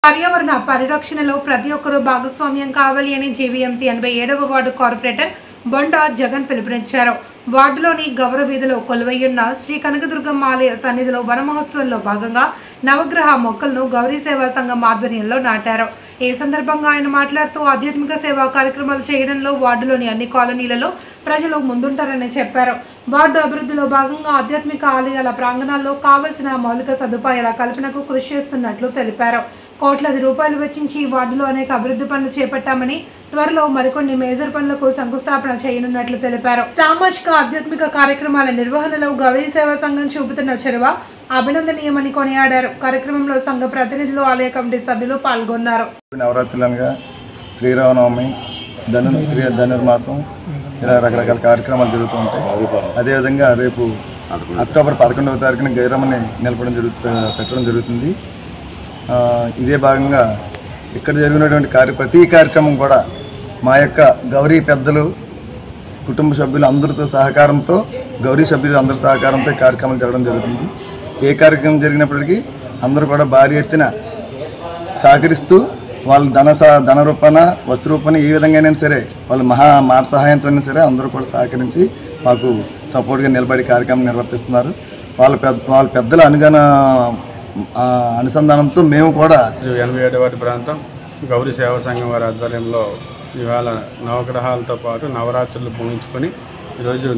పర్యావరణ పరిరక్షణలో ప్రతి ఒక్కరూ భాగస్వామ్యం కావాలి అని జీవీఎంసీ 87వ వార్డు కార్పొరేటర్ బొండా జగన్ పిలుపునిచ్చారు. వార్డులోని గౌర వీధిలో కొలువయ్యున్న శ్రీ కనకదుర్గమ్మ ఆలయ సన్నిధిలో వన మహోత్సవంలో భాగంగా నవగ్రహ మొక్కలను గౌరీ సేవా సంఘం ఆధ్వర్యంలో నాటారు. ఈ సందర్భంగా ఆయన మాట్లాడుతూ ఆధ్యాత్మిక సేవా కార్యక్రమాలు చేయడంలో వార్డులోని అన్ని కాలనీలలో ప్రజలు ముందుంటారని చెప్పారు. వార్డు అభివృద్ధిలో భాగంగా ఆధ్యాత్మిక ఆలయాల ప్రాంగణాల్లో కావలసిన మౌలిక సదుపాయాల కల్పనకు కృషి చేస్తున్నట్లు తెలిపారు. కోట్లాది రూపాయలు వెచ్చించి వార్డులో అనేక అభివృద్ధి పనులు చేపట్టామని, త్వరలో మరికొన్ని మేజర్ పనులకు శంకుస్థాపన చేయనున్నట్లు తెలిపారు. సామాజిక ఆధ్యాత్మిక కార్యక్రమాల నిర్వహణలో గౌరీ సేవా సంఘం చూపుతున్న చొరవ అభినందనీయమని కొనియాడారు. కార్యక్రమంలో సంఘ ప్రతినిధులు, ఆలయ కమిటీ సభ్యులు పాల్గొన్నారు. నవరాత్రులుగా శ్రీరామనవమి, ధనుర్మాసం ఇలా రకరకాల కార్యక్రమాలు జరుగుతూ ఉంటాయి. అదేవిధంగా రేపు అక్టోబర్ 11వ తారీఖున గైరమ్మని పెట్టడం జరుగుతుంది. ఇదే భాగంగా ఇక్కడ జరిగినటువంటి ప్రతి కార్యక్రమం కూడా మా యొక్క గౌరీ పెద్దలు, కుటుంబ సభ్యులు అందరితో సహకారంతో, గౌరీ సభ్యులు అందరి సహకారంతో కార్యక్రమాలు జరగడం జరుగుతుంది. ఏ కార్యక్రమం జరిగినప్పటికీ అందరూ కూడా భారీ ఎత్తున సహకరిస్తూ వాళ్ళు ధన రూపాన, వస్తు రూపాన ఏ విధంగా సరే వాళ్ళు మాట సహాయంతో సరే అందరూ కూడా సహకరించి మాకు సపోర్ట్గా నిలబడి కార్యక్రమం నిర్వర్తిస్తున్నారు. వాళ్ళ పెద్దల అనుసంధానంతో మేము కూడా 87వ వార్డు ప్రాంతం గౌరీ సేవా సంఘం వారి ఆధ్వర్యంలో ఇవాళ నవగ్రహాలతో పాటు నవరాత్రులు ముగించుకొని ఈరోజు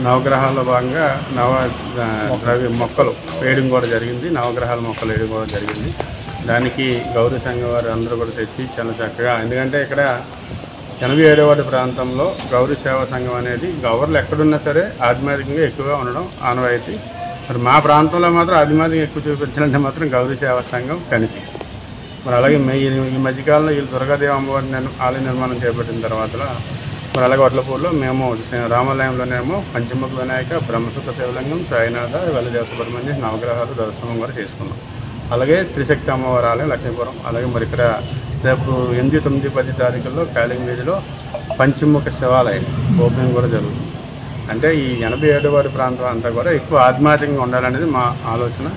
నవగ్రహాల్లో భాగంగా ద్రవ్య మొక్కలు వేయడం కూడా జరిగింది. నవగ్రహాల మొక్కలు వేయడం కూడా జరిగింది. దానికి గౌరీ సంఘం వారు అందరూ కూడా తెచ్చి చాలా చక్కగా, ఎందుకంటే ఇక్కడ 87వ వార్డు ప్రాంతంలో గౌరీ సేవా సంఘం అనేది గౌర్లు ఎక్కడున్నా సరే ఆధ్యాత్మికంగా ఎక్కువగా ఉండడం ఆనవాయితీ. మరి మా ప్రాంతంలో మాత్రం ఆధ్యాత్మికంగా ఎక్కువ చూపించాలంటే మాత్రం గౌరీ సేవా సంఘం కనిపి. మరి అలాగే ఈ మధ్యకాలంలో వీళ్ళు దుర్గాదేవి అమ్మవారి ఆలయ నిర్మాణం చేపట్టిన తర్వాత మరి అలాగే వడ్లపూర్లో మేము రామాలయంలోనేమో పంచముఖ వినాయక, బ్రహ్మసుఖ శివలింగం, సాయినాథ, వెల్లదేవ సుబ్రహ్మణ్య నవగ్రహాలు దర్శనం కూడా చేసుకున్నాం. అలాగే త్రిశక్తి అమ్మవారి ఆలయం లక్ష్మీపురం, అలాగే మరి ఇక్కడ రేపు 8, 9, 10 తారీఖుల్లో కాలింగ్ వీధిలో పంచముఖ శివాలయం ఓపెనింగ్ కూడా జరుగుతుంది. అంటే ఈ 87వ వార్డు ప్రాంతం అంతా కూడా ఎక్కువ ఆధ్యాత్మికంగా ఉండాలనేది మా ఆలోచన.